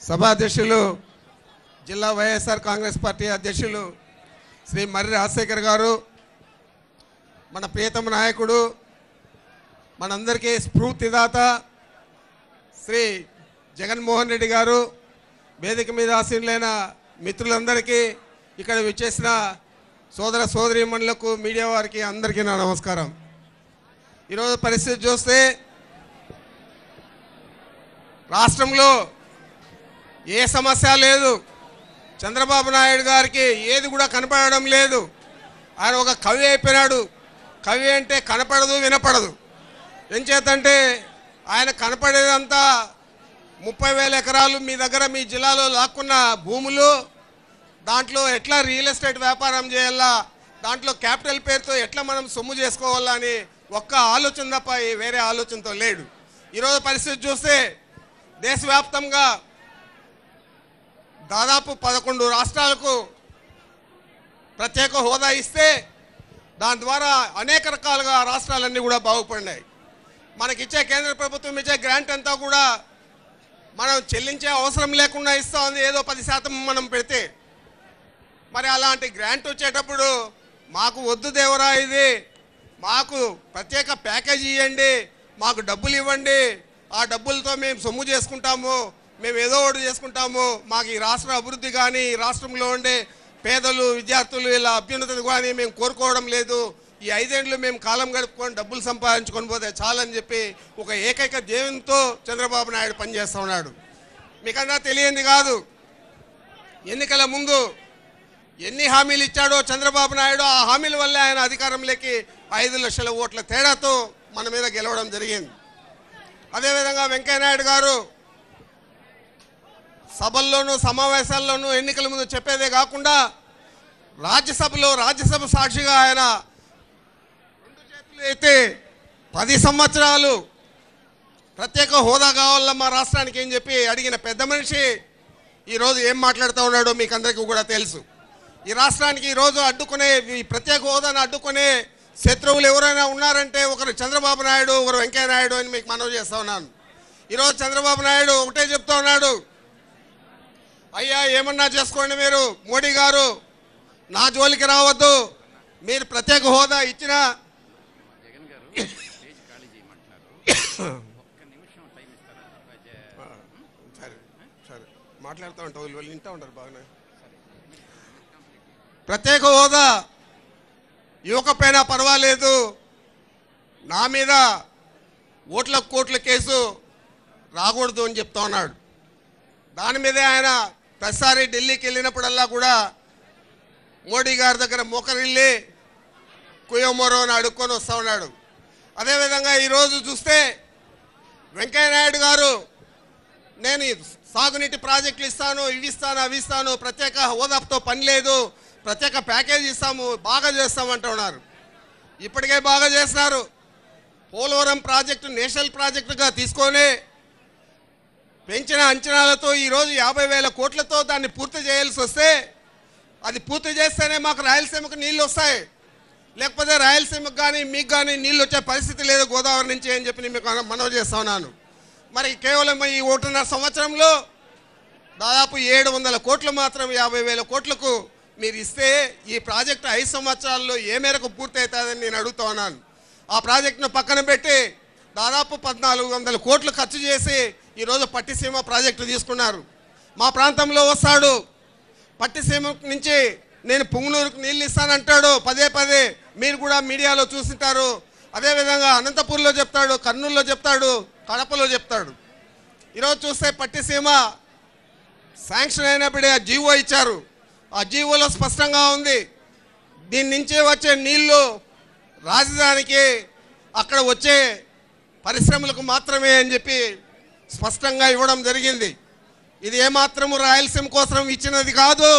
సభాధ్యక్షులు జిల్లా వైఎస్ఆర్ కాంగ్రెస్ పార్టీ అధ్యక్షులు శ్రీ మర్రి రాజశేఖర్ గారు, మన ప్రియతమ నాయకుడు, మనందరికీ స్ఫూర్తిదాత శ్రీ జగన్మోహన్ రెడ్డి గారు, వేదిక మీద ఆసీనులైన మిత్రులందరికీ, ఇక్కడ విచ్చేసిన సోదర సోదరీమణులకు, మీడియా వారికి అందరికీ నా నమస్కారం. ఈరోజు పరిస్థితి చూస్తే రాష్ట్రంలో ఏ సమస్య లేదు. చంద్రబాబు నాయుడు గారికి ఏది కూడా కనపడడం లేదు. ఆయన ఒక కవి అయిపోయినాడు. కవి అంటే కనపడదు, వినపడదు. ఏం చేతంటే ఆయన కనపడేదంతా 30,000 ఎకరాలు మీ దగ్గర మీ జిల్లాలో లాక్కున్న భూములు, దాంట్లో ఎట్లా రియల్ ఎస్టేట్ వ్యాపారం చేయాలా, దాంట్లో క్యాపిటల్ పేరుతో ఎట్లా మనం సొమ్ము చేసుకోవాలా అని ఒక్క ఆలోచన తప్ప వేరే ఆలోచనతో లేడు. ఈరోజు పరిస్థితి చూస్తే దేశవ్యాప్తంగా దాదాపు 11 రాష్ట్రాలకు ప్రత్యేక హోదా ఇస్తే దాని ద్వారా అనేక రకాలుగా రాష్ట్రాలన్నీ కూడా బాగుపడినాయి. మనకిచ్చే కేంద్ర ప్రభుత్వం ఇచ్చే గ్రాంట్ అంతా కూడా మనం చెల్లించే అవసరం లేకుండా ఇస్తూ ఉంది, ఏదో 10% మనం పెడితే. మరి అలాంటి గ్రాంట్ వచ్చేటప్పుడు మాకు వద్దు దేవరా, ఇది మాకు ప్రత్యేక ప్యాకేజీ ఇవ్వండి, మాకు డబ్బులు ఇవ్వండి, ఆ డబ్బులతో మేము సొమ్ము చేసుకుంటాము, మేము ఏదో ఒకటి చేసుకుంటాము, మాకు ఈ రాష్ట్ర అభివృద్ధి కానీ ఈ రాష్ట్రంలో ఉండే పేదలు విద్యార్థులు ఇలా అభ్యున్నతి కానీ మేము కోరుకోవడం లేదు, ఈ 5 ఏళ్ళు మేము కాలం గడుపుకొని డబ్బులు సంపాదించుకొని పోతే చాలని చెప్పి ఒక ఏకైక ధ్యేయంతో చంద్రబాబు నాయుడు పనిచేస్తూ ఉన్నాడు. మీకన్నా తెలియంది కాదు, ఎన్నికల ముందు ఎన్ని హామీలు ఇచ్చాడో చంద్రబాబు నాయుడు, ఆ హామీల వల్లే ఆయన అధికారంలోకి 5 లక్షల ఓట్ల తేడాతో మన మీద గెలవడం జరిగింది. అదేవిధంగా వెంకయ్యనాయుడు గారు సభల్లోనూ సమావేశాల్లోనూ ఎన్నికల ముందు చెప్పేదే కాకుండా రాజ్యసభలో రాజ్యసభ సాక్షిగా ఆయన 2 చేతులు అయితే 10 సంవత్సరాలు ప్రత్యేక హోదా కావాలా మా రాష్ట్రానికి అని చెప్పి అడిగిన పెద్ద మనిషి ఈరోజు ఏం మాట్లాడుతూ ఉన్నాడో మీకు అందరికీ కూడా తెలుసు. ఈ రాష్ట్రానికి ఈరోజు అడ్డుకునే, ఈ ప్రత్యేక హోదాను అడ్డుకునే శత్రువులు ఎవరైనా ఉన్నారంటే ఒకరు చంద్రబాబు నాయుడు, ఒకరు వెంకయ్య నాయుడు అని మీకు మనవి చేస్తూ ఉన్నాను. ఈరోజు చంద్రబాబు నాయుడు ఒకటే చెప్తా ఉన్నాడు, అయ్యా ఏమన్నా చేసుకోండి, మీరు మోడీ గారు నా జోలికి రావద్దు, మీరు ప్రత్యేక హోదా ఇచ్చినా సరే సరే మాట్లాడుతూ ఉంటావు, వాళ్ళు వింటూ ఉంటారు బాగానే. ప్రత్యేక హోదా ఇవ్వకపోయినా పర్వాలేదు, నా మీద ఓట్ల కోట్ల కేసు రాకూడదు అని చెప్తా ఉన్నాడు. దాని మీదే ఆయన ప్రతిసారి ఢిల్లీకి వెళ్ళినప్పుడల్లా కూడా మోడీ గారి దగ్గర మోకరిల్లి కుయోమోరో అని అడుక్కొని వస్తూ ఉన్నాడు. అదేవిధంగా ఈరోజు చూస్తే వెంకయ్య నాయుడు గారు నేను సాగునీటి ప్రాజెక్టులు ఇస్తాను, ఇవి ఇస్తాను, అవి ఇస్తాను, ప్రత్యేక హోదాతో పని లేదు, ప్రత్యేక ప్యాకేజీ ఇస్తాము, బాగా చేస్తామంటున్నారు. ఇప్పటికే బాగా చేస్తున్నారు. పోలవరం ప్రాజెక్టు నేషనల్ ప్రాజెక్టుగా తీసుకొని పెంచిన అంచనాలతో ఈరోజు 50,000 కోట్లతో దాన్ని పూర్తి చేయాల్సి వస్తే, అది పూర్తి చేస్తేనే మాకు రాయలసీమకు నీళ్ళు వస్తాయి, లేకపోతే రాయలసీమకు కానీ మీకు కానీ నీళ్ళు వచ్చే పరిస్థితి లేదు గోదావరి నుంచి అని చెప్పి మీకు మనవి చేస్తా ఉన్నాను. మరి కేవలం ఈ 1.5 సంవత్సరంలో దాదాపు 700 కోట్లు మాత్రం 50,000 కోట్లకు మీరు ఇస్తే ఈ ప్రాజెక్టు 5 సంవత్సరాల్లో ఏ మేరకు పూర్తి అవుతుందని నేను అడుగుతా ఉన్నాను. ఆ ప్రాజెక్టును పక్కన పెట్టి దాదాపు 1,400 కోట్లు ఖర్చు చేసి ఈరోజు పట్టిసీమ ప్రాజెక్టు తీసుకున్నారు. మా ప్రాంతంలో వస్తాడు, పట్టిసీమ నుంచి నేను పుంగనూరుకు నీళ్ళు ఇస్తానంటాడు పదే, మీరు కూడా మీడియాలో చూసింటారు. అదేవిధంగా అనంతపూర్లో చెప్తాడు, కర్నూలులో చెప్తాడు, కడపలో చెప్తాడు. ఈరోజు చూస్తే పట్టిసీమ శాంక్షన్ అయినప్పుడే ఆ జీవో ఇచ్చారు. ఆ జీవోలో స్పష్టంగా ఉంది, దీని నుంచి వచ్చే నీళ్లు రాజధానికి అక్కడ వచ్చే పరిశ్రమలకు మాత్రమే అని చెప్పి స్పష్టంగా ఇవ్వడం జరిగింది. ఇది ఏమాత్రము రాయలసీమ కోసం ఇచ్చినది కాదు,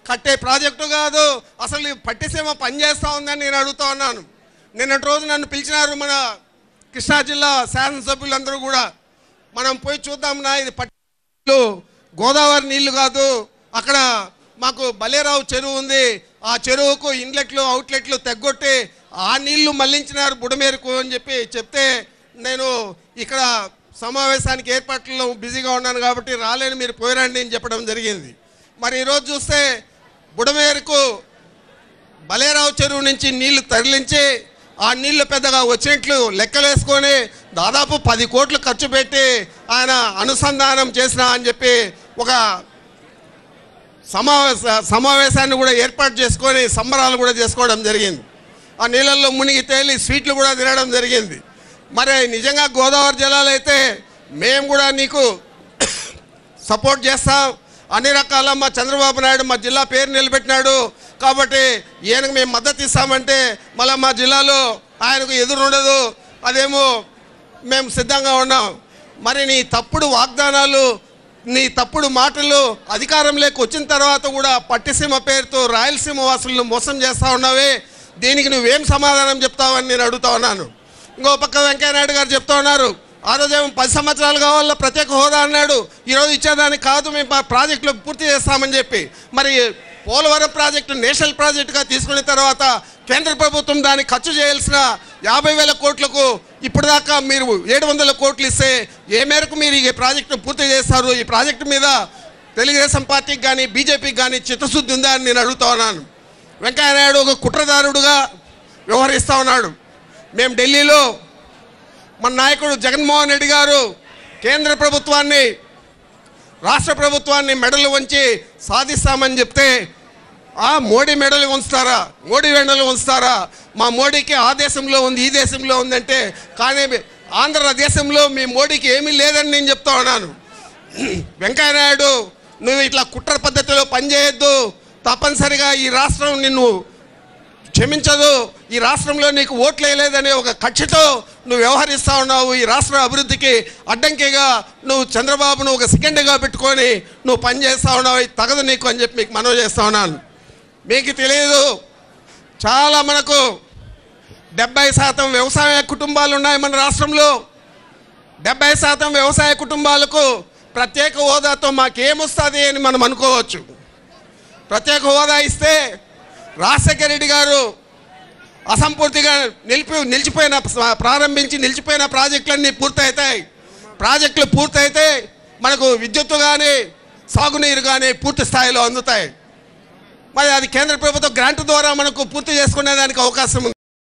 కట్టే ప్రాజెక్టు కాదు. అసలు పట్టిసీమ పనిచేస్తూ ఉందని నేను అడుగుతా ఉన్నాను. నిన్నటి రోజు నన్ను పిలిచినారు మన కృష్ణా జిల్లా శాసనసభ్యులందరూ కూడా, మనం పోయి చూద్దాంనా, ఇది పట్టి గోదావరి నీళ్లు కాదు, అక్కడ మాకు బలేరావు చెరువు ఉంది, ఆ చెరువుకు ఇన్లెట్లు అవుట్లెట్లు తెగ్గొట్టి ఆ నీళ్లు మళ్లించినారు బుడమేరకు అని చెప్తే నేను ఇక్కడ సమావేశానికి ఏర్పాట్లలో బిజీగా ఉన్నాను కాబట్టి రాలేని మీరు పోయిరండి అని చెప్పడం జరిగింది. మరి ఈరోజు చూస్తే బుడమేరుకు బలేరావు చెరువు నుంచి నీళ్లు తరలించి ఆ నీళ్లు పెద్దగా వచ్చినట్లు లెక్కలేసుకొని దాదాపు 10 కోట్లు ఖర్చు పెట్టి ఆయన అనుసంధానం చేసిన అని చెప్పి ఒక సమావేశాన్ని కూడా ఏర్పాటు చేసుకొని సంబరాలు కూడా చేసుకోవడం జరిగింది. ఆ నీళ్ళల్లో మునిగి తేలి స్వీట్లు కూడా తినడం జరిగింది. మరి నిజంగా గోదావరి జలాలు అయితే మేము కూడా నీకు సపోర్ట్ చేస్తాం, అన్ని రకాల మా చంద్రబాబు నాయుడు మా జిల్లా పేరు నిలబెట్టినాడు కాబట్టి ఈయనకు మేము మద్దతు ఇస్తామంటే మళ్ళీ మా జిల్లాలో ఆయనకు ఎదురుండదు, అదేమో మేము సిద్ధంగా ఉన్నాం. మరి నీ తప్పుడు వాగ్దానాలు, నీ తప్పుడు మాటలు అధికారంలోకి వచ్చిన తర్వాత కూడా పట్టిసీమ పేరుతో రాయలసీమ వాసులను మోసం చేస్తూ ఉన్నావే, దీనికి నువ్వేం సమాధానం చెప్తావని నేను అడుగుతా ఉన్నాను. ఇంకో పక్క వెంకయ్యనాయుడు గారు చెప్తా ఉన్నారు, ఆ రోజేమో 10 సంవత్సరాలు కావాలా ప్రత్యేక హోదా అన్నాడు, ఈరోజు ఇచ్చేదానికి కాదు మేము ప్రాజెక్టులు పూర్తి చేస్తామని చెప్పి. మరి పోలవరం ప్రాజెక్టు నేషనల్ ప్రాజెక్టుగా తీసుకున్న తర్వాత కేంద్ర ప్రభుత్వం దానికి ఖర్చు చేయాల్సిన 50,000 కోట్లకు ఇప్పుడు దాకా మీరు 700 కోట్లు ఇస్తే ఏ మేరకు మీరు ఈ ప్రాజెక్టును పూర్తి చేస్తారు? ఈ ప్రాజెక్టు మీద తెలుగుదేశం పార్టీకి కానీ బీజేపీకి కానీ చిత్తశుద్ధి ఉందా అని నేను అడుగుతా ఉన్నాను. వెంకయ్యనాయుడు ఒక కుట్రదారుడుగా వ్యవహరిస్తూ ఉన్నాడు. మేము ఢిల్లీలో మన నాయకుడు జగన్మోహన్ రెడ్డి గారు కేంద్ర ప్రభుత్వాన్ని, రాష్ట్ర ప్రభుత్వాన్ని మెడలు వంచి సాధిస్తామని చెప్తే మోడీ మెడలు ఉంచుతారా, మోడీ మెడలు ఉంచుతారా? మా మోడీకి ఆ దేశంలో ఉంది ఈ దేశంలో ఉందంటే, కానీ ఆంధ్రదేశంలో మీ మోడీకి ఏమీ లేదని నేను చెప్తా ఉన్నాను. వెంకయ్యనాయుడు నువ్వు ఇట్లా కుట్ర పద్ధతిలో పనిచేయొద్దు, తప్పనిసరిగా ఈ రాష్ట్రం నిన్ను క్షమించదు, ఈ రాష్ట్రంలో నీకు ఓట్లు వేయలేదనే ఒక కక్షతో నువ్వు వ్యవహరిస్తూ ఉన్నావు. ఈ రాష్ట్ర అభివృద్ధికి అడ్డంకిగా నువ్వు చంద్రబాబును ఒక సెకండ్గా పెట్టుకొని నువ్వు పనిచేస్తూ ఉన్నావు, ఇది తగదు నీకు అని చెప్పి మీకు మనవి చేస్తూ ఉన్నాను. మీకు తెలియదు, చాలా మనకు 70% వ్యవసాయ కుటుంబాలు ఉన్నాయి మన రాష్ట్రంలో. 70% వ్యవసాయ కుటుంబాలకు ప్రత్యేక హోదాతో మాకేమొస్తుంది అని మనం అనుకోవచ్చు. ప్రత్యేక హోదా ఇస్తే రాజశేఖర రెడ్డి గారు అసంపూర్తిగా ప్రారంభించి నిలిచిపోయిన ప్రాజెక్టులన్నీ పూర్తవుతాయి. ప్రాజెక్టులు పూర్తయితే మనకు విద్యుత్తు కానీ సాగునీరు కానీ పూర్తి స్థాయిలో అందుతాయి. మరి అది కేంద్ర ప్రభుత్వ గ్రాంట్ ద్వారా మనకు పూర్తి చేసుకునే దానికి అవకాశం ఉంది.